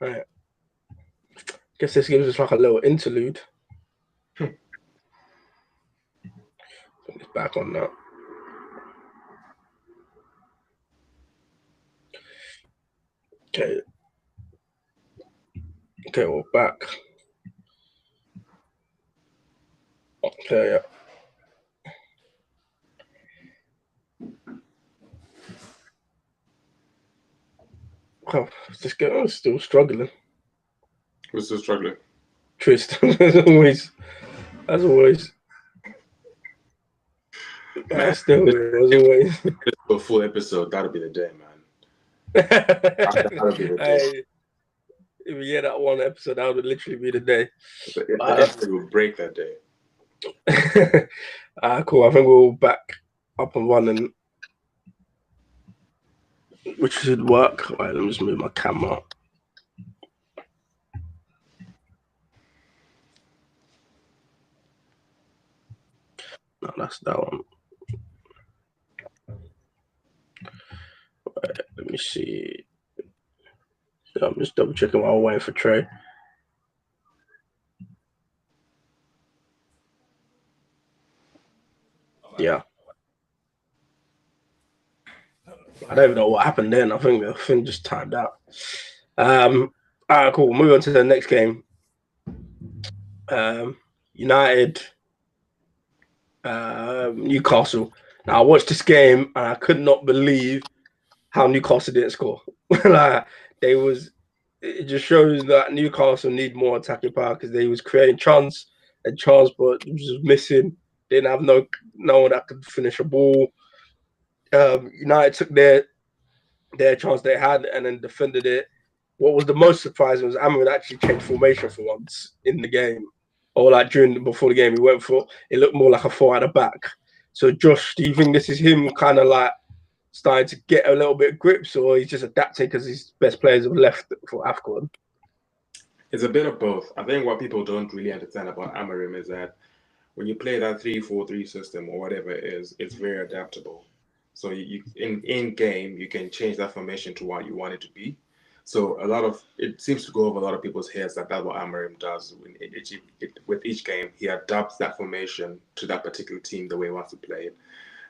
Right. Guess this gives us like a little interlude. Put this back on now. Okay. Okay, we're back. Okay, oh, this game is still struggling. We're still struggling. Trist, as always. Man, Still, as always. a full episode, that'll be the day, man. That'll be the day. If we get that one episode, that would literally be the day. The episode will break that day. Cool. I think we're all back up and running, which should work. Right, let me just move my camera. No, that's that one. Right, let me see. So I'm just double checking while I'm waiting for Trey. Yeah. I don't even know what happened then. I think the thing just timed out. All right, cool. Move on to the next game. United, Newcastle. Now I watched this game and I could not believe how Newcastle didn't score. Like it just shows that Newcastle need more attacking power because they was creating chance, but it was just missing. They didn't have no one that could finish a ball. United took their chance they had and then defended it. What was the most surprising was Amrin actually changed formation for once in the game, or like before the game he went for. It looked more like a 4 at the back. So Josh, do you think this is him kind of like starting to get a little bit of grips, or he's just adapting because his best players have left for AFCON? It's a bit of both. I think what people don't really understand about Amorim is that when you play that 3-4-3 system or whatever it is, it's very adaptable. So you in game you can change that formation to what you want it to be. So it seems to go over a lot of people's heads that that's what Amorim does. With each game, he adapts that formation to that particular team the way he wants to play it.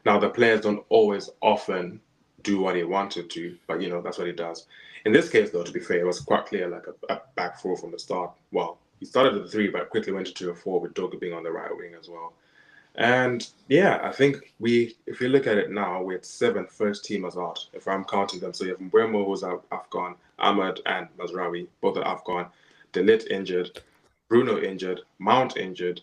Now the players don't always often do what he wanted to, but that's what he does. In this case, though, to be fair, it was quite clear, like a back four from the start. Well, he started at the 3, but quickly went to a 4 with Dogu being on the right wing as well. And yeah, I think if you look at it now, we had 7 first teamers out, if I'm counting them. So you have Mbeumo, who's out, AFCON, Ahmed and Mazraoui, both are AFCON, De Ligt injured, Bruno injured, Mount injured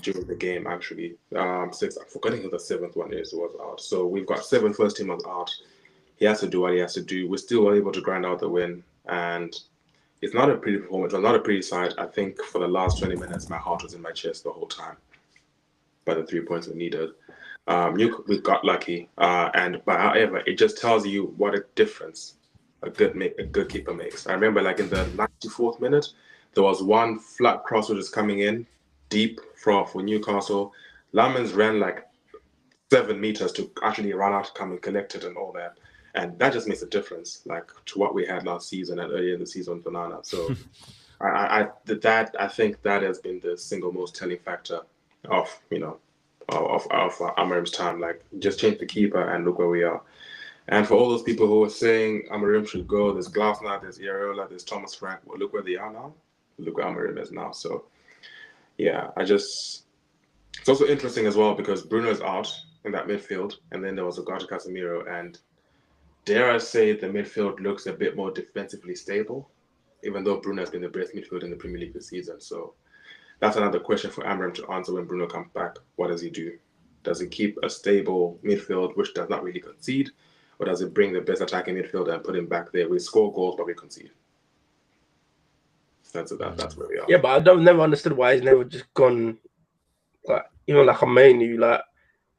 during the game, actually. 6, I'm forgetting who the 7th one was out. So we've got 7 first teamers out. He has to do what he has to do. We're still able to grind out the win. And it's not a pretty performance. It's not a pretty sight. I think for the last 20 minutes, my heart was in my chest the whole time. By the 3 points we needed. We got lucky, but however, it just tells you what a difference a good keeper makes. I remember, like in the 94th minute, there was one flat cross which was coming in deep for Newcastle. Lamens ran like 7 meters to actually run out, come and collect it, and all that, and that just makes a difference, like to what we had last season and earlier in the season with Banana. So, I think that has been the single most telling factor of Amarim's time. Like, just change the keeper and look where we are. And for all those people who are saying Amarim should go, there's Glasner, there's Areola, there's Thomas Frank. Well, look where they are now. Look where Amarim is now. So yeah, it's also interesting as well because Bruno is out in that midfield, and then there was Augusto Casemiro, and dare I say the midfield looks a bit more defensively stable, even though Bruno has been the best midfield in the Premier League this season. So that's another question for Amorim to answer when Bruno comes back. What does he do? Does he keep a stable midfield which does not really concede? Or does he bring the best attacking midfielder and put him back there? We score goals, but we concede. That's where we are. Yeah, but I never understood why he's never just gone, like, like a menu, like,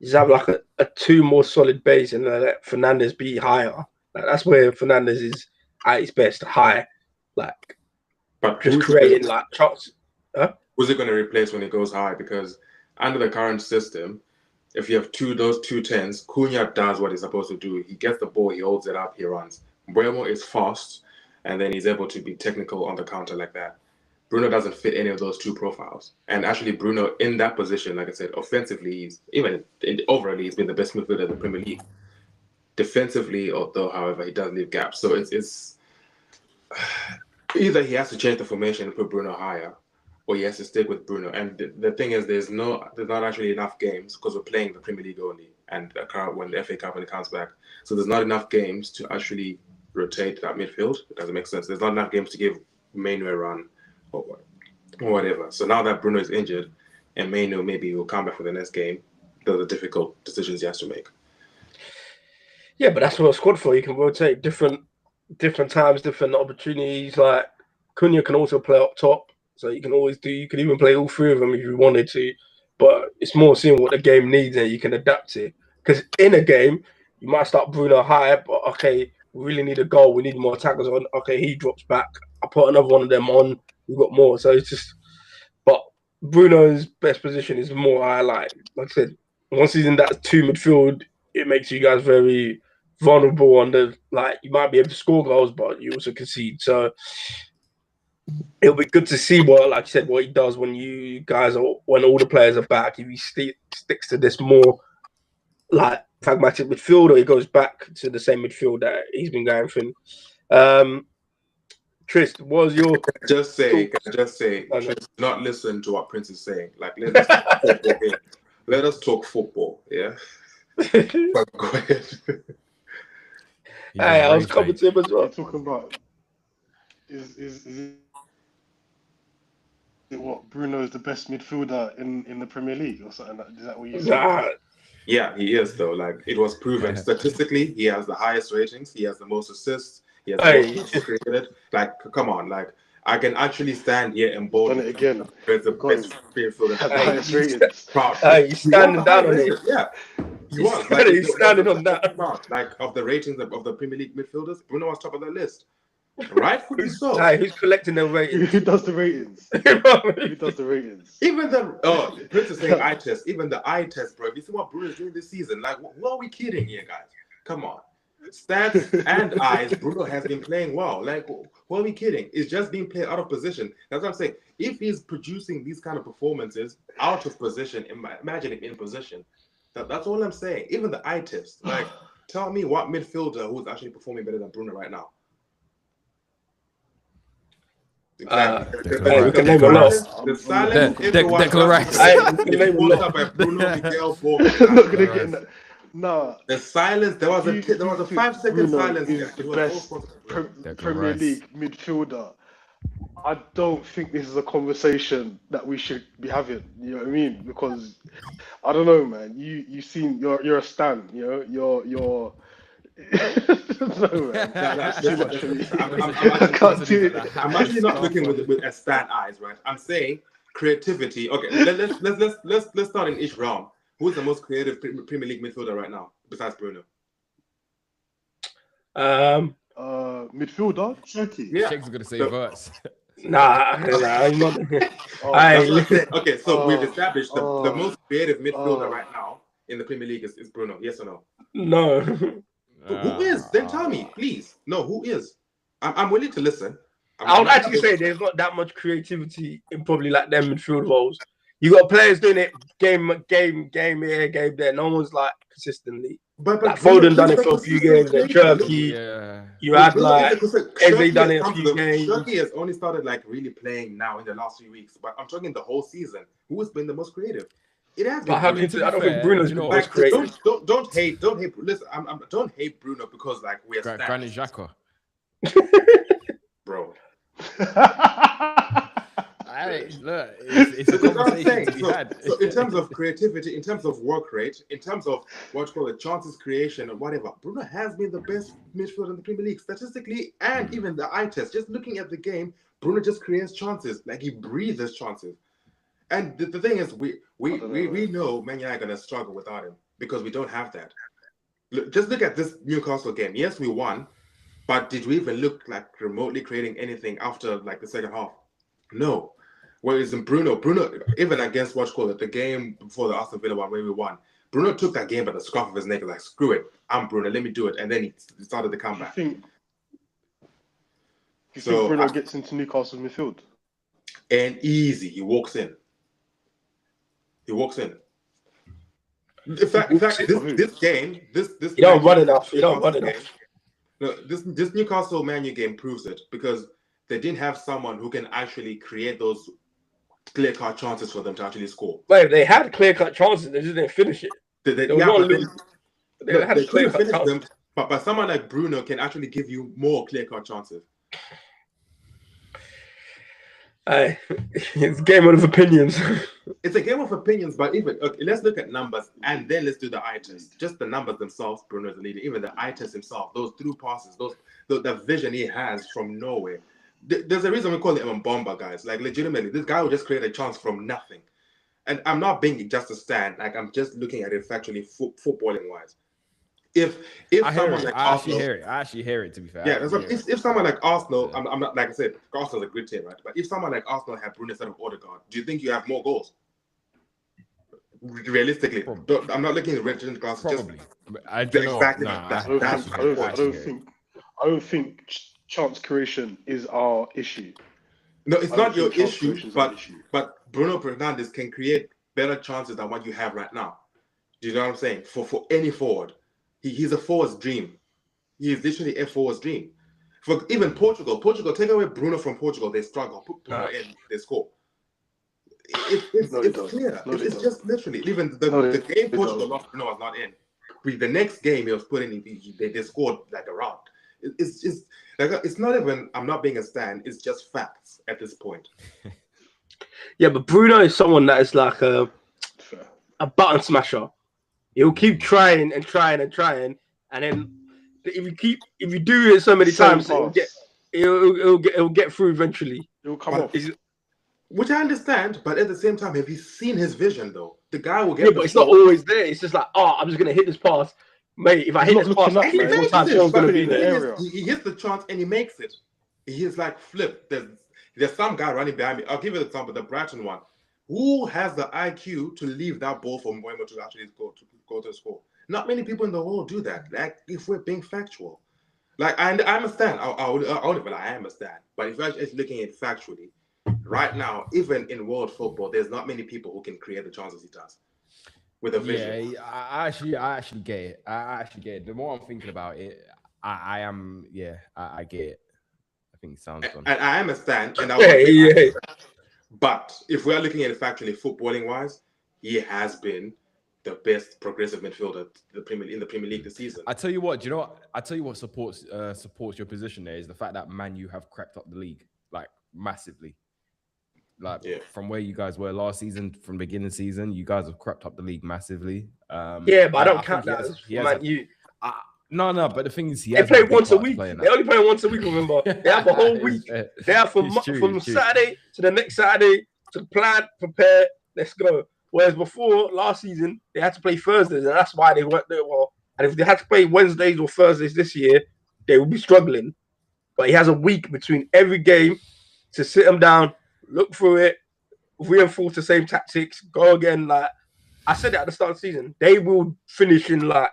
just have like a 2 more solid base and let Fernandes be higher. Like, that's where Fernandes is at his best, high. Like, but just creating like shots. Who's it going to replace when he goes high? Because under the current system, if you have those two 10s, Cunha does what he's supposed to do. He gets the ball, he holds it up, he runs. Mbeumo is fast, and then he's able to be technical on the counter like that. Bruno doesn't fit any of those two profiles. And actually, Bruno in that position, like I said, offensively, overall, he's been the best midfielder in the Premier League. Defensively, although, however, he does leave gaps. So it's either he has to change the formation and put Bruno higher, or he has to stick with Bruno. And the thing is, there's not actually enough games because we're playing the Premier League only, and when the FA Cup when it comes back, so there's not enough games to actually rotate that midfield. It doesn't make sense. There's not enough games to give Mainu a run or whatever. So now that Bruno is injured, and Mainu maybe will come back for the next game, those are difficult decisions he has to make. Yeah, but that's what a squad for. You can rotate different times, different opportunities. Like Cunha can also play up top, so you can even play all three of them if you wanted to. But it's more seeing what the game needs and you can adapt to. Because in a game, you might start Bruno high, but okay, we really need a goal. We need more tackles on. Okay, he drops back. I put another one of them on. We've got more. So it's just, but Bruno's best position is more high. Like I said, once he's in that two midfield, it makes you guys very vulnerable on the, like, you might be able to score goals, but you also concede. So it'll be good to see like you said, what he does when when all the players are back. If he sticks to this more like pragmatic midfield, or he goes back to the same midfield that he's been going through. Trist, what was your just say Trist, not listen to what Prince is saying. Like, let us talk football. Yeah. But go ahead. Hey, I was coming to him as well. You're talking about is it what Bruno is the best midfielder in the Premier League or something? Is that what you said? Yeah, he is though. Like, it was proven statistically, he has the highest ratings. He has the most assists. He has the most created. Like, come on, like, I can actually stand here and bold it again. As the best midfielder. Has the highest ratings. Proud. He's standing down on it. Yeah. He's standing on that. Like, of the ratings of the Premier League midfielders, Bruno was top of the list. Rightfully so. Who's collecting the ratings? Who does the ratings? Who does the ratings? Even Prince is saying eye test. Even the eye test, bro. You see what Bruno is doing this season? Like, what are we kidding here, guys? Come on. Stats and eyes, Bruno has been playing well. Like, what are we kidding? It's just being played out of position. That's what I'm saying. If he's producing these kind of performances out of position, imagine him in position. That's all I'm saying. Even the eye test. Like, tell me what midfielder who's actually performing better than Bruno right now. Exactly. We can name a lot. The silence. Declan Rice. We can name a lot. By Bruno, Miguel, I'm not gonna get that. No. The silence. There was a 5-second silence. Is the best Premier League midfielder. I don't think this is a conversation that we should be having. You know what I mean? Because I don't know, man. You're a stan. You know, you're. No, man. That's too much for me. I can't do it. I'm actually not looking with a stan eyes, right? I'm saying creativity. Okay, let's start in each round. Who's the most creative Premier League midfielder right now besides Bruno? Midfielder, Shaky. Yeah, Shaky's gonna say Verts. Nah, I'm not. Okay, so we've established the most creative midfielder right now in the Premier League is Bruno. Yes or no? No. Who is? Then tell me, please. No, who is? I'm willing to listen. I would actually say there's not that much creativity in probably like them midfield roles. You got players doing it game here, game there. No one's like consistently. But like Foden done it for a few games. And Turkey, you had like Eze done it a few games. Turkey has only started like really playing now in the last few weeks. But I'm talking the whole season. Who has been the most creative? It has been. I don't think Bruno's been most creative. Don't hate. Listen, don't hate Bruno because like we're Granit Xhaka. Bro. Look, it's a conversation to be had. So in terms of creativity, in terms of work rate, in terms of what you call it, chances creation or whatever, Bruno has been the best midfielder in the Premier League statistically and even the eye test. Just looking at the game, Bruno just creates chances, like he breathes chances. And the thing is, we know Man United are gonna struggle without him because we don't have that. Just look at this Newcastle game. Yes, we won, but did we even look like remotely creating anything after like the second half? No. Whereas in Bruno, even against the game before the Aston Villa one where we won, Bruno took that game by the scruff of his neck, like, screw it, I'm Bruno, let me do it. And then he started the comeback. you think Bruno gets into Newcastle's midfield? And easy, he walks in. In fact, this game, this you don't run enough. You don't run enough. No, this Newcastle Man U game proves it because they didn't have someone who can actually create those clear-cut chances for them to actually score. Wait, they had clear-cut chances. They just didn't finish it. They had clear-cut chances. But someone like Bruno can actually give you more clear-cut chances. It's a game of opinions. It's a game of opinions, but even let's look at numbers and then let's do the eye test. Just the numbers themselves, Bruno is the leader. Even the eye test himself, those through passes, the vision he has from nowhere. There's a reason we call him a bomber, guys. Like legitimately, this guy will just create a chance from nothing. And I'm not being just a stand. Like I'm just looking at it factually, footballing wise. If someone like Arsenal, I actually hear it. To be fair, yeah. If someone like Arsenal, I'm not, like I said, Arsenal's a good team, right? But if someone like Arsenal had Bruno instead of Odegaard, do you think you have more goals? Realistically, I'm not looking at Richard Glass. Probably. I don't think chance creation is our issue. No, it's not your issue, but Bruno Fernandes can create better chances than what you have right now. Do you know what I'm saying? For any forward. He's a forward's dream. He is literally a forward's dream. For even Portugal, take away Bruno from Portugal, they struggle. Put Bruno in, they score. It's clear. It's just literally even the game Portugal lost, Bruno was not in. The next game he was put in, they scored like a round. It's just like it's not even. I'm not being a stan. It's just facts at this point. Yeah, but Bruno is someone that is like a button smasher. He'll keep trying, and then if you do it so many times, it'll get through eventually. It'll come off. Which I understand, but at the same time, have you seen his vision though? The guy will get. Yeah, but it's not always there. It's just like, I'm just gonna hit this pass, mate. If I hit this pass, what time Sean's gonna be in the area? He hits the chance and he makes it. He is like flip. There's some guy running behind me. I'll give you an example, the Brighton one. Who has the IQ to leave that ball for Mbeumo to actually go to score? Not many people in the world do that. Like, if we're being factual, like I understand. I understand. But if you're just looking at it factually, right now, even in world football, there's not many people who can create the chances he does with a vision. Yeah, I actually get it. I actually get it. The more I'm thinking about it, I get it. I think it sounds fun. And I understand. And but if we are looking at it factually, footballing wise, he has been the best progressive midfielder in the Premier League this season. I tell you what, supports your position there is the fact that Man U have crept up the league like massively. From where you guys were last season, from the beginning of the season, you guys have crept up the league massively. But I don't count that as Man U. No, but the thing is, they play once a week. They only play once a week, remember? They have a whole week. They have from Saturday to the next Saturday to plan, prepare, let's go. Whereas before, last season, they had to play Thursdays, and that's why they weren't there well. And if they had to play Wednesdays or Thursdays this year, they would be struggling. But he has a week between every game to sit them down, look through it, reinforce the same tactics, go again. Like I said it at the start of the season, they will finish in like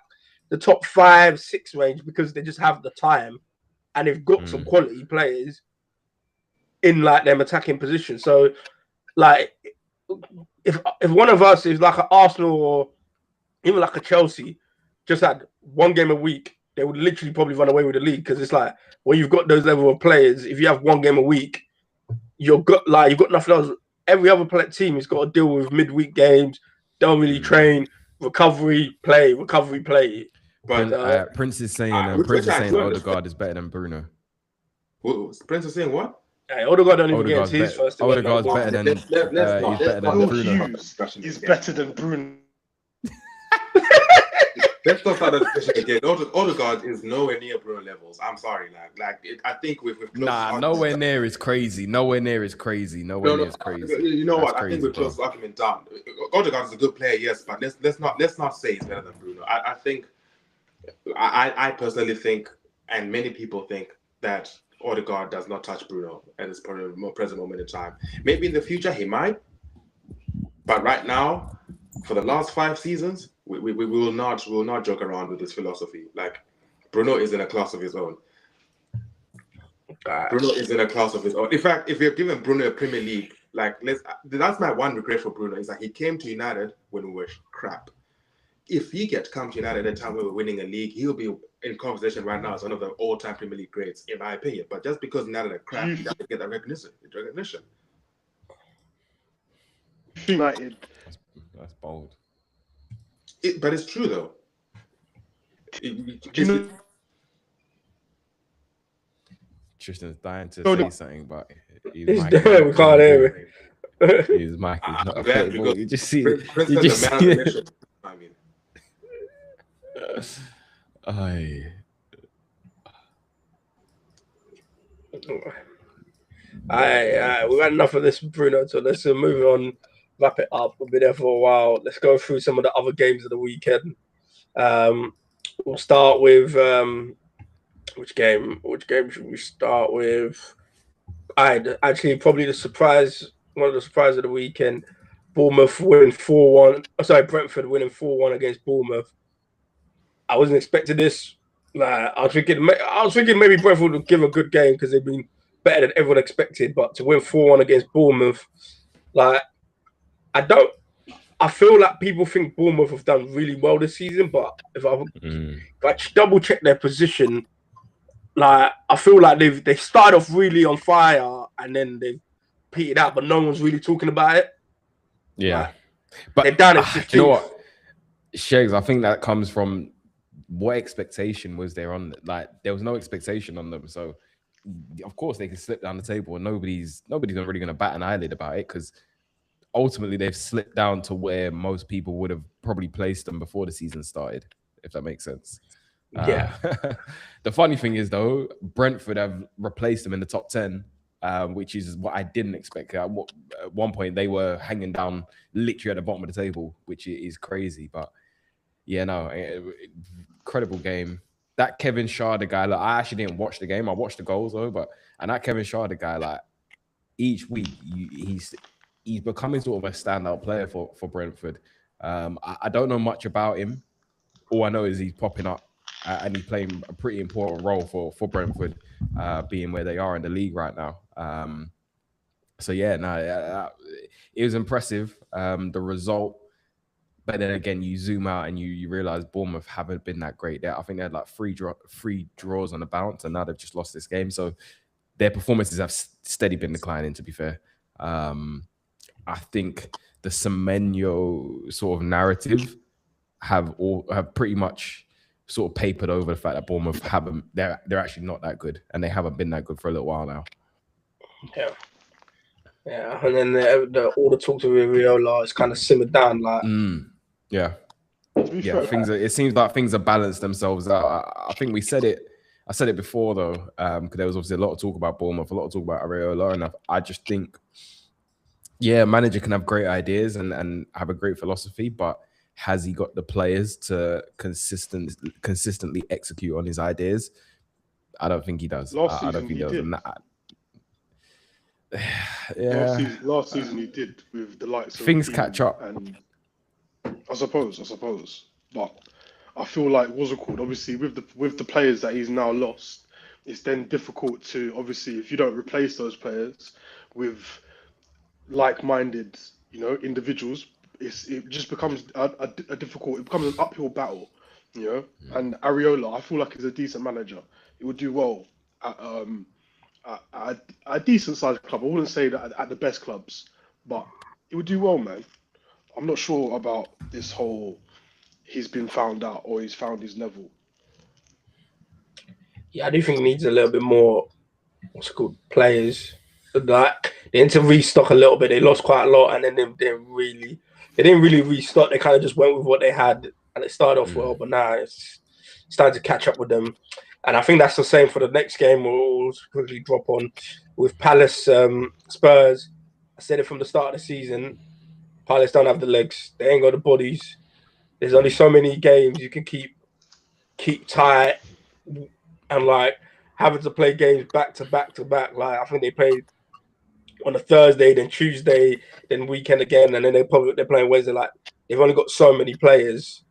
the top 5-6 range because they just have the time and they've got some quality players in like them attacking position. So like if one of us is like an Arsenal or even like a Chelsea just had one game a week, they would literally probably run away with the league because it's like when you've got those level of players, if you have one game a week, you've got nothing else. Every other team has got to deal with midweek games, don't really train, recovery play. But Prince is saying Odegaard is better than Bruno. Prince is saying what? Hey, Odegaard don't even get his first. Odegaard's better than Bruno. He's better than Bruno. Let's not start that discussion again. Odegaard is nowhere near Bruno levels. I'm sorry, I think we've nowhere near is crazy. Nowhere near is crazy. You know what? I think we've closed the argument down. Odegaard is a good player, yes, but let's not say he's better than Bruno. I think I personally think, and many people think that Odegaard does not touch Bruno at this present moment in time. Maybe in the future he might, but right now, for the last 5 seasons, we will not joke around with this philosophy. Like Bruno is in a class of his own. Bruno is in a class of his own. In fact, if you're giving Bruno a Premier League, that's my one regret for Bruno is that he came to United when we were crap. If he gets come to United at a time where we're winning a league, he'll be in conversation right now as one of the all-time Premier League greats, in my opinion. But just because United are crap, he doesn't get that recognition. United. That's bold. But it's true though. Tristan's dying to say something, but we can't hear him. His mic is not available. You just see. I mean, we got enough of this, Bruno. So let's move on, wrap it up. We'll be there for a while. Let's go through some of the other games of the weekend. We'll start with which game should we start with? Actually, probably one of the surprises of the weekend. Bournemouth winning 4-1. Brentford winning 4-1 against Bournemouth. I wasn't expecting this. I was thinking maybe Brentford would give a good game because they've been better than everyone expected. But to win 4-1 against Bournemouth, I feel like people think Bournemouth have done really well this season. But if I double check their position, I feel like they started off really on fire and then they petered out, but no one's really talking about it. Yeah, but they're down at 15th. You know what, Shegs? I think that comes from what expectation was there on. There was no expectation on them, so of course they can slip down the table, and nobody's really going to bat an eyelid about it because ultimately they've slipped down to where most people would have probably placed them before the season started, if that makes sense. Yeah. The funny thing is, though, Brentford have replaced them in the top 10, which is what I didn't expect. At one point, they were hanging down literally at the bottom of the table, which is crazy. But yeah, no, incredible game. That Kevin Schade guy, I actually didn't watch the game. I watched the goals, though. And that Kevin Schade guy, each week, he's becoming sort of a standout player for Brentford. I don't know much about him. All I know is he's popping up. And he's playing a pretty important role for Brentford, being where they are in the league right now. It was impressive. The result, but then again, you zoom out and you realize Bournemouth haven't been that great. I think they had three draws on the bounce, and now they've just lost this game. So their performances have steady been declining, to be fair. I think the Semenyo sort of narrative have pretty much sort of papered over the fact that Bournemouth they're actually not that good, and they haven't been that good for a little while now. Yeah, and then all the talk to Areola is kind of simmered down. It seems like things have balanced themselves out. I think I said it before though, because there was obviously a lot of talk about Bournemouth, a lot of talk about Areola, and I just think, a manager can have great ideas and have a great philosophy, but has he got the players to consistently execute on his ideas? I don't think he does. I don't think he does. Last season he did with the likes of things catch up. And I suppose. But I feel like what's it called? Obviously, with the players that he's now lost, it's then difficult to, obviously, if you don't replace those players with like-minded, individuals, it just becomes a difficult. It becomes an uphill battle, And Areola, I feel like he's a decent manager. He would do well at a decent sized club. I wouldn't say that at the best clubs, but he would do well, man. I'm not sure about this whole he's been found out or he's found his level. Yeah, I do think he needs a little bit more players. They need to restock a little bit. They lost quite a lot, and then they didn't really restock. They kind of just went with what they had, and it started off well. But now it's starting to catch up with them, and I think that's the same for the next game. We'll quickly drop on with Palace Spurs. I said it from the start of the season. Palace don't have the legs. They ain't got the bodies. There's only so many games you can keep tight, and having to play games back to back to back. I think they played on a Thursday, then Tuesday, then weekend again, and then they're playing Wednesday. They've only got so many players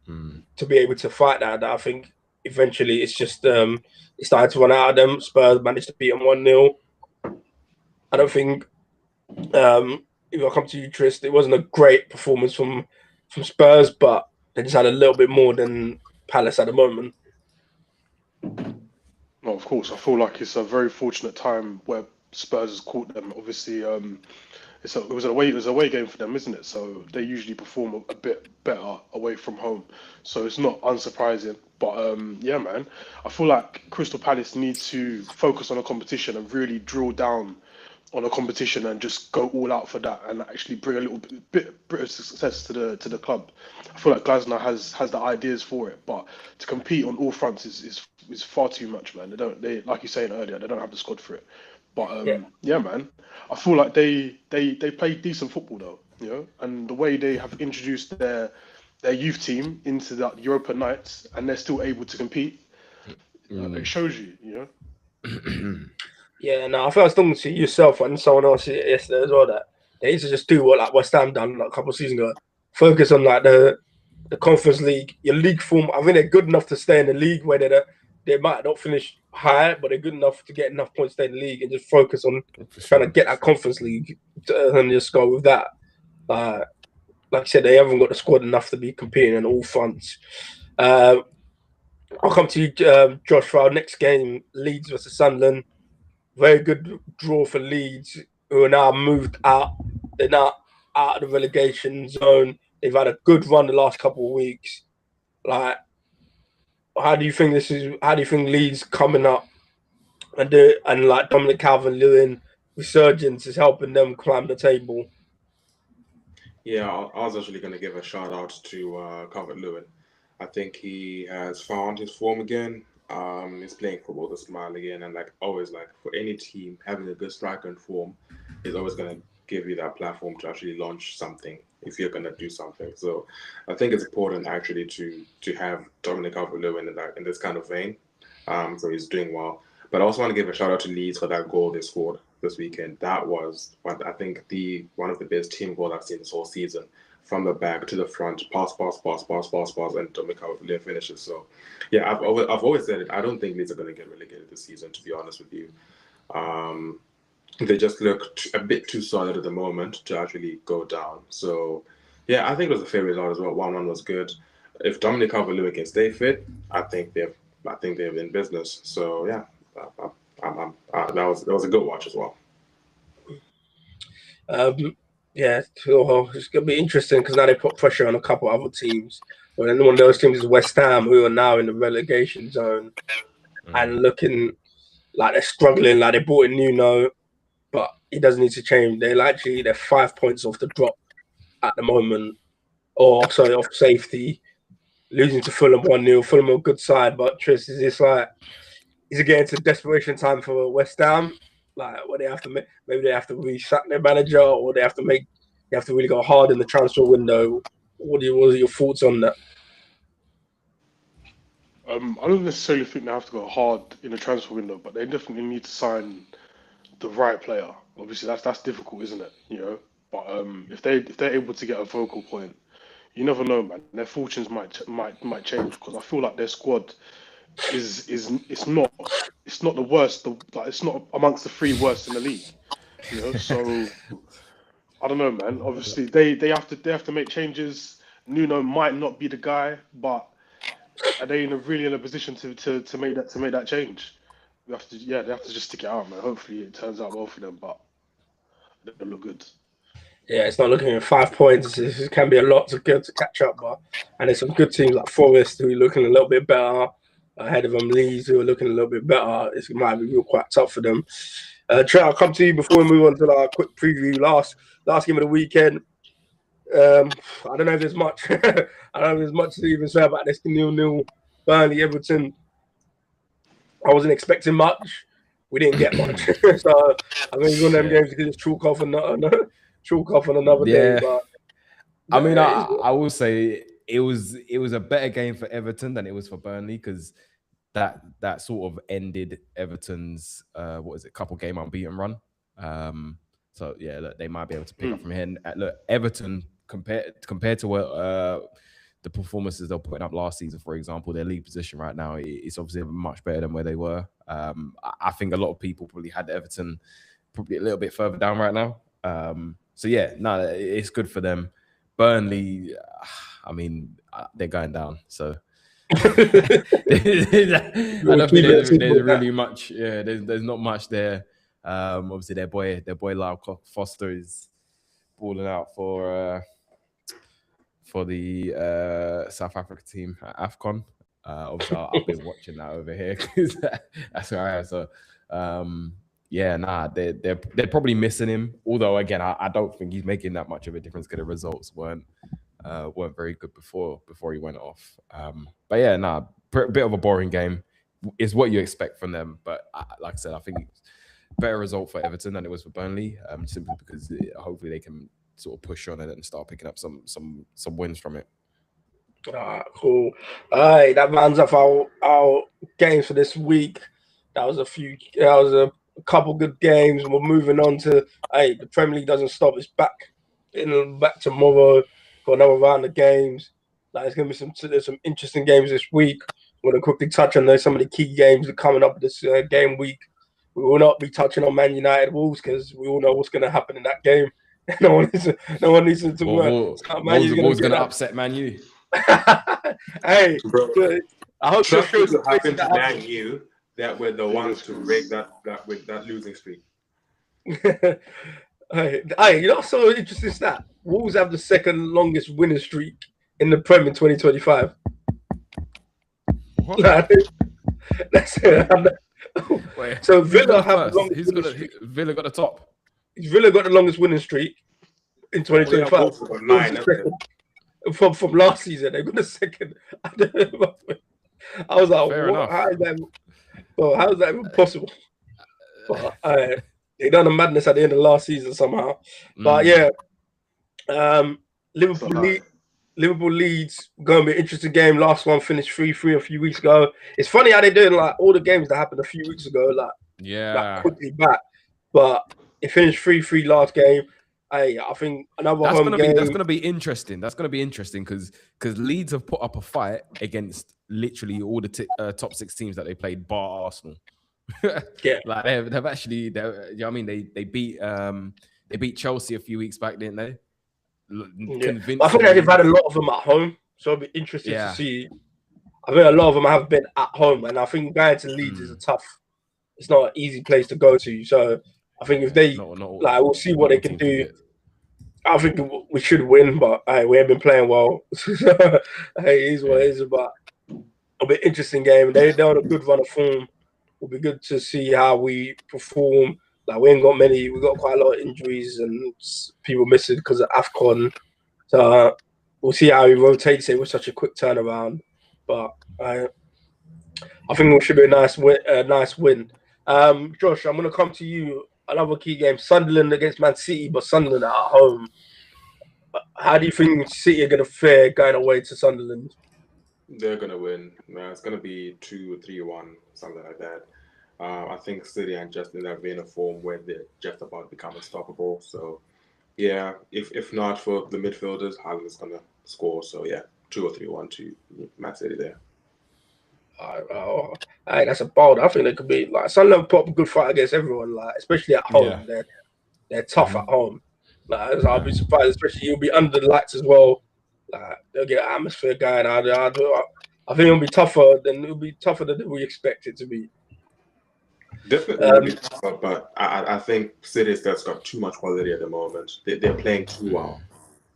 to be able to fight that I think eventually it's just it started to run out of them. Spurs managed to beat them 1-0. I don't think if I come to you, Trist, it wasn't a great performance from Spurs, but they just had a little bit more than Palace at the moment. No, of course. I feel like it's a very fortunate time where Spurs has caught them. Obviously, it was an away game for them, isn't it? So they usually perform a bit better away from home. So it's not unsurprising. But yeah, man, I feel like Crystal Palace need to focus on a competition and really drill down on a competition and just go all out for that and actually bring a little bit of success to the club. I feel like Glasner has the ideas for it, but to compete on all fronts is far too much, man. They like you saying earlier, they don't have the squad for it. But yeah, man, I feel like they play decent football though, you know, and the way they have introduced their youth team into that Europa nights and they're still able to compete, it shows you, you know. Yeah, no, I felt I was talking to yourself and someone else yesterday as well that they need to just do what like West Ham done like a couple of seasons ago. Focus on like the Conference League, your league form. I think they're good enough to stay in the league where they might not finish high, but they're good enough to get enough points to stay in the league and just focus on trying to get that Conference League and just go with that. Like I said, they haven't got the squad enough to be competing on all fronts. I'll come to you, Josh, for our next game, Leeds versus Sunderland. Very good draw for Leeds, who are now moved out. They're now out of the relegation zone. They've had a good run the last couple of weeks. Like, how do you think this is? How do you think Leeds coming up and like Dominic Calvert-Lewin resurgence is helping them climb the table? Yeah, I was actually going to give a shout out to Calvert-Lewin. I think he has found his form again. He's playing football with a smile again, and like always, like for any team, having a good striker in form is always going to give you that platform to actually launch something if you're going to do something. So I think it's important actually to have Dominic Calvert-Lewin in this kind of vein. So he's doing well. But I also want to give a shout out to Leeds for that goal they scored this weekend. That was I think one of the best team goals I've seen this whole season. From the back to the front, pass, and Dominic Calvert-Lewin finishes. So, yeah, I've always said it. I don't think Leeds are going to get relegated this season, to be honest with you. They just look a bit too solid at the moment to actually go down. So, yeah, I think it was a fair result as well. 1-1 was good. If Dominic Calvert-Lewin can stay fit, I think they're in business. So, yeah, that was a good watch as well. Yeah, well, it's going to be interesting because now they put pressure on a couple other teams. But then one of those teams is West Ham, who are now in the relegation zone and looking like they're struggling. Like they brought in Nuno, but he doesn't need to change. They're 5 points off the drop at the moment, off safety, losing to Fulham 1-0. Fulham are a good side, but Tris, is it getting to desperation time for West Ham? Like where they have to maybe they have to resack their manager, or they have to really go hard in the transfer window. What are your thoughts on that? I don't necessarily think they have to go hard in the transfer window, but they definitely need to sign the right player. Obviously, that's difficult, isn't it? You know, but if they're able to get a focal point, you never know, man. Their fortunes might change because I feel like their squad is it's not the worst. It's not amongst the 3 worst in the league. You know, so I don't know, man. Obviously, they have to make changes. Nuno might not be the guy, but are they really in a position to make that change? They have to just stick it out, man. Hopefully, it turns out well for them, but they don't look good. Yeah, it's not looking at 5 points. It can be a lot to catch up, and there's some good teams like Forest who are looking a little bit better ahead of them. Leeds who are looking a little bit better. It might be quite tough for them. Trent, I'll come to you before we move on to our quick preview. Last game of the weekend. I don't know if there's much. I don't know if there's much to even say about this 0-0 Burnley Everton. I wasn't expecting much. We didn't get much. So I mean, one of them games you can just chalk off on another day. But I mean, I will say it was a better game for Everton than it was for Burnley because that sort of ended Everton's couple game unbeaten run. So yeah, look, they might be able to pick up from here. And look, Everton compared to the performances they're putting up last season, for example, their league position right now is obviously much better than where they were. I think a lot of people probably had Everton probably a little bit further down right now. So yeah, no, it's good for them. Burnley, I mean, they're going down, so I don't think there's really much. Yeah, there's not much there. Obviously, their boy Lyle Foster is balling out for the South Africa team at AFCON. Obviously, I've been watching that over here because that's where I am. So, yeah, they're probably missing him. Although, again, I don't think he's making that much of a difference because the results weren't very good before he went off. But yeah, bit of a boring game is what you expect from them. But like I said, I think it's a better result for Everton than it was for Burnley, simply because hopefully they can sort of push on it and start picking up some wins from it. Cool. All right, that rounds up our games for this week. That was a couple good games. We're moving on to the Premier League doesn't stop. It's back tomorrow for another round of games. There's gonna be there's some interesting games this week. We're gonna quickly touch on some of the key games that are coming up this game week. We will not be touching on Man United Wolves because we all know what's gonna happen in that game. No one needs to Wolves going to upset Man U. Hey, bro, I hope trust me to happen to Man U that we're the ones to break that losing streak. Hey, you know, so interesting stat. Wolves have the second longest winning streak in the Prem in 2025. That's it. Wait, so Villa have the longest winning streak. Villa got the top. Villa got the longest winning streak in 2025. From last season, they got the second. I was like, what? How is that even possible? But they done a madness at the end of last season somehow. But yeah, Liverpool Leeds going to be an interesting game. Last one finished 3-3 a few weeks ago. It's funny how they're doing like all the games that happened a few weeks ago, like quickly back. But it finished 3-3 last game. I think another home game. That's gonna be interesting. That's gonna be interesting because Leeds have put up a fight against literally all the top 6 teams that they played, bar Arsenal. Yeah, like they've actually, you know what I mean, they beat Chelsea a few weeks back, didn't they? Yeah. I think they've had a lot of them at home, so it'll be interesting to see. I think a lot of them have been at home, and I think going to Leeds is it's not an easy place to go to. So I think if they we'll see what they can do. I think we should win, but we haven't been playing well. It is what it is. But it'll be an interesting game. They're on a good run of form. It'll be good to see how we perform. Like we ain't got many. We got quite a lot of injuries and people missing because of AFCON. So we'll see how he rotates it with such a quick turnaround. But I think it should be a nice win. Josh, I'm gonna come to you. Another key game: Sunderland against Man City, but Sunderland at home. How do you think City are gonna fare going away to Sunderland? They're gonna win. It's gonna be 2-3-1, something like that. I think City are just in that vein of form where they're just about to become unstoppable. So, yeah, if not for the midfielders, Haaland is gonna score. So yeah, 2 or 3-1 to Man City there. That's a bold. I think they could be like Sunderland put up a good fight against everyone, like especially at home. Yeah. They're tough at home. Like I'll be surprised, especially you'll be under the lights as well. Like they'll get atmosphere going. I think it'll be tougher than we expect it to be. Definitely will be tougher, but I think City's that's got too much quality at the moment. They're playing too well.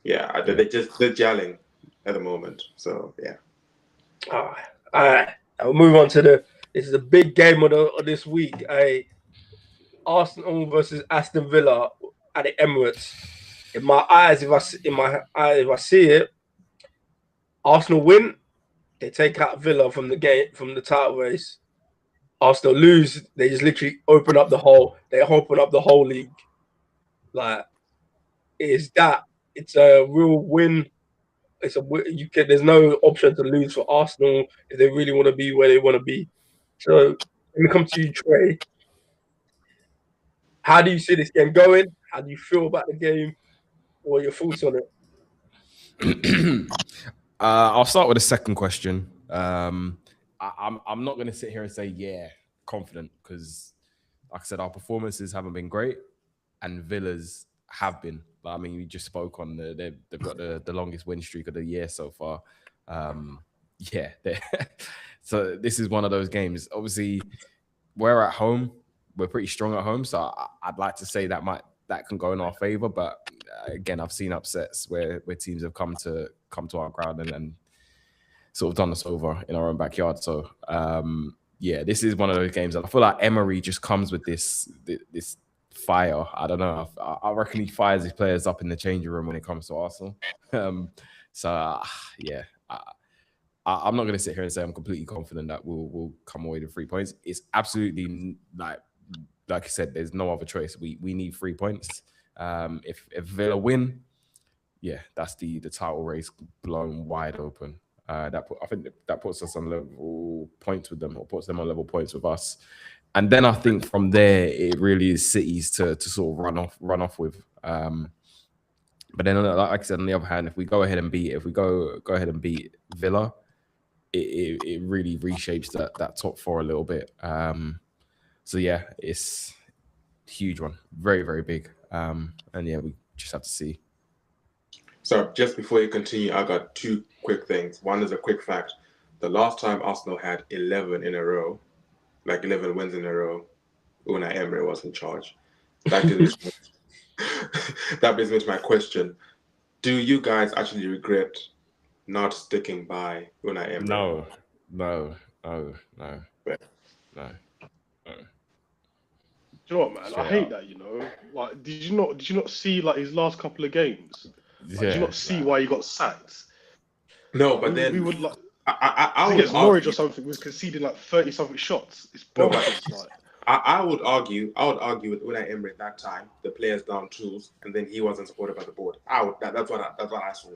Yeah, they're gelling at the moment. So yeah. All right. I'll move on to this is the big game of this week. Arsenal versus Aston Villa at the Emirates. In my eyes, if I see it, Arsenal win, they take out Villa from the title race. Arsenal lose, they just literally open up the whole league. Like it's a real win. There's no option to lose for Arsenal if they really want to be where they want to be. So let me come to you, Trey. How do you see this game going? How do you feel about the game? What are your thoughts on it? I'll start with the second question. I'm not going to sit here and say confident, because, like I said, our performances haven't been great, and Villa's have been. I mean, we just spoke on they've got the longest win streak of the year so far. So this is one of those games. Obviously, we're at home. We're pretty strong at home, so I'd like to say that can go in our favor. But again, I've seen upsets where teams have come to our ground and sort of done us over in our own backyard. So this is one of those games. I feel like Emery just comes with this fire. I don't know. I reckon he fires his players up in the changing room when it comes to Arsenal. I'm not going to sit here and say I'm completely confident that we'll come away with 3 points. It's absolutely like I said, there's no other choice. We need 3 points. If Villa win, that's the title race blown wide open. I think that puts us on level points with them, or puts them on level points with us. And then I think from there it really is City's to sort of run off with. But then, like I said, on the other hand, if we go ahead and beat Villa, it really reshapes that top four a little bit. It's a huge one, very, very big. We just have to see. So just before you continue, I got two quick things. One is a quick fact. The last time Arsenal had 11 in a row, like 11 wins in a row, Unai Emery was in charge. That brings me to my question. Do you guys actually regret not sticking by Unai Emery? No. Do you know what, man? I hate that. Like, did you not see like his last couple of games? Like, did you not see why he got sacked? No, but then we would like. I against Norwich or something was conceding like 30-something shots. It's bonkers. Like. I would argue with Unai Emery at that time. The players down tools, and then he wasn't supported by the board. That's what I saw.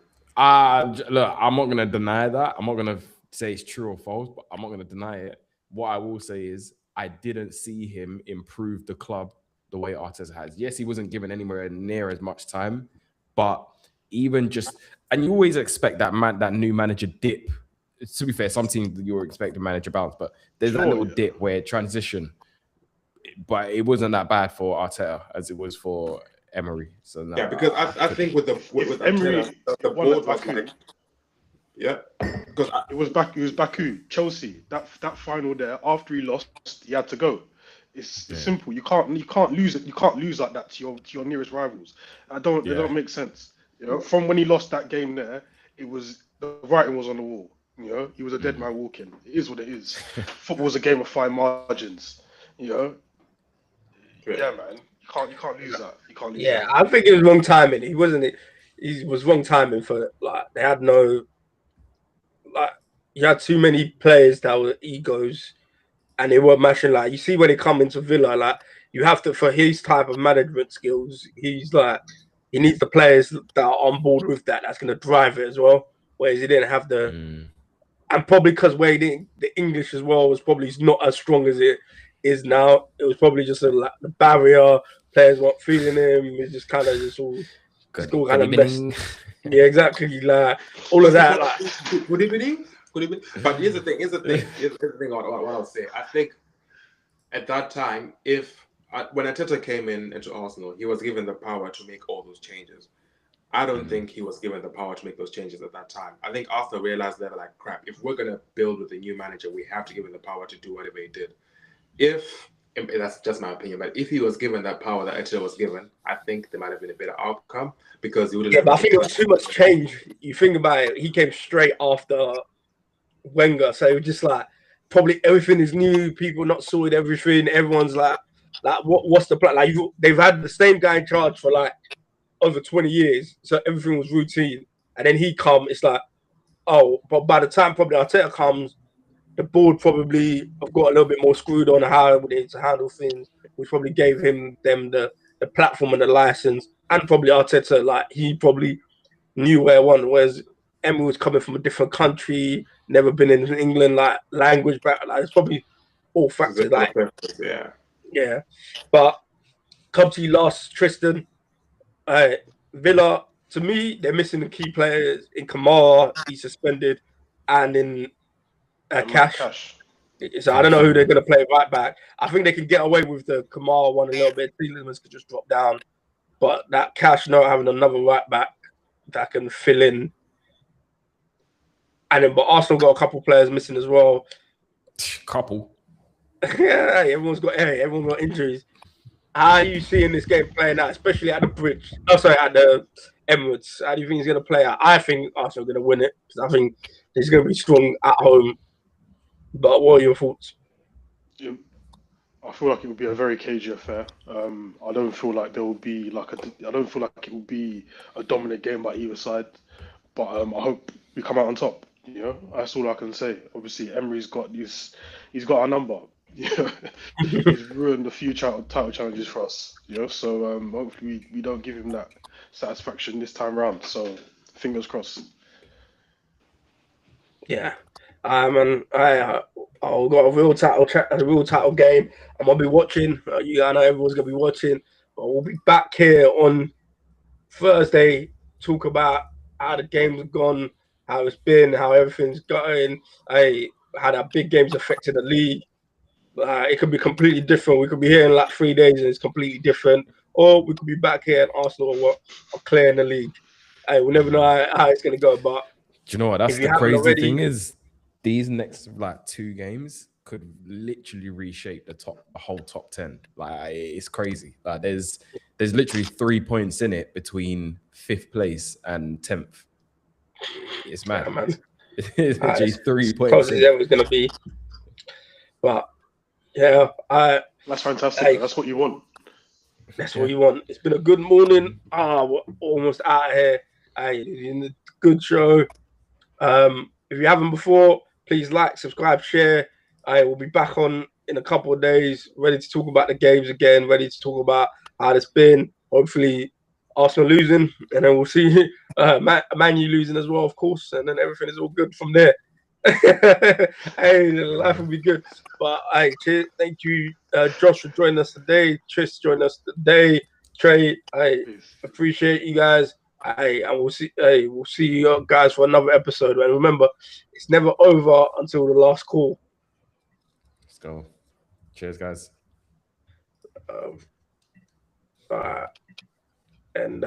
Look, I'm not gonna deny that. I'm not gonna say it's true or false, but I'm not gonna deny it. What I will say is I didn't see him improve the club the way Arteta has. Yes, he wasn't given anywhere near as much time, but even just, and you always expect that new manager dip. To be fair, some teams you'll expect a manager bounce, but there's that little dip where transition. But it wasn't that bad for Arteta as it was for Emery. So because I think with Emery, the board was like, because it was Baku, Chelsea. That final there, after he lost, he had to go. It's simple. You can't lose it. You can't lose like that to your nearest rivals. It don't make sense. From when he lost that game there, the writing was on the wall. He was a dead man walking. It is what it is. Football is a game of fine margins. Yeah, man. You can't lose that. You can't lose that. I think it was wrong timing. He was wrong timing for they had no you had too many players that were egos and they weren't matching. Like you see when they come into Villa, you have to, for his type of management skills, he needs the players that are on board with that's gonna drive it as well. Whereas he didn't have and probably because the English as well was probably not as strong as it is now. It was probably just the barrier. Players weren't feeling him. It's just kind of all kind of messed. Yeah, exactly. Like all of that. Could it be? But here's the thing. What I'll say. I think at that time, when Arteta came into Arsenal, he was given the power to make all those changes. I don't think he was given the power to make those changes at that time. I think Arsenal realized they were like, crap, if we're going to build with a new manager, we have to give him the power to do whatever he did. That's just my opinion, but if he was given that power that Arteta was given, I think there might have been a better outcome because he would have. Yeah, but I think it was too much change. You think about it, he came straight after Wenger, so it was just probably everything is new, people not sorted everything, everyone's like what's the plan? They've had the same guy in charge for over 20 years, so everything was routine. And then he come, it's but by the time probably Arteta comes, the board probably have got a little bit more screwed on how they need to handle things, which probably gave them the platform and the license. And probably Arteta, he probably knew where one, whereas Emery was coming from a different country, never been in England, language back, it's probably all factors. Yeah. But come to you last, Tristan. Villa to me, they're missing the key players in Kamara. He's suspended, and in Cash. So I don't know who they're going to play right back. I think they can get away with the Kamara one a little bit. Tielemans could just drop down, but that Cash not having another right back that can fill in. And then, but Arsenal got a couple players missing as well. Couple. Yeah, everyone's got injuries. How are you seeing this game playing out, especially at the bridge? Oh, sorry, at the Emirates. How do you think it's going to play out? I think Arsenal are going to win it because I think it's going to be strong at home. But what are your thoughts? Yeah, I feel like it will be a very cagey affair. I don't feel like there will be I don't feel like it will be a dominant game by either side. But I hope we come out on top. You know, that's all I can say. Obviously, Emery's got this. He's got our number. You know, he's ruined a few title challenges for us. You know, so hopefully we don't give him that satisfaction this time round. So fingers crossed. Yeah, and I've got a real title game. I'm gonna be watching. I know everyone's gonna be watching, but we'll be back here on Thursday. Talk about how the games have gone, how it's been, how everything's going. How that big games affected the league. It could be completely different. We could be here in like 3 days and it's completely different, or we could be back here and Arsenal are clearing the league. We never know how it's gonna go, but. Do you know what? That's the crazy thing is these next like 2 games could literally reshape the whole top 10. Like it's crazy. Like there's literally 3 points in it between 5th place and 10th. It's mad. Yeah, man. It's literally 3 points. Close as ever gonna be. But yeah, that's fantastic. That's what you want. That's what you want. It's been a good morning. We're almost out of here. In a good show. If you haven't before, please like, subscribe, share. We'll be back on in a couple of days, ready to talk about the games again, ready to talk about how it's been. Hopefully, Arsenal losing, and then we'll see Man U losing as well, of course, and then everything is all good from there. Life will be good. But cheers. Thank you, Josh, for joining us today. Tris joining us today. Trey, I appreciate you guys. And we'll see you guys for another episode. And remember, it's never over until the last call. Let's go. Cheers, guys. And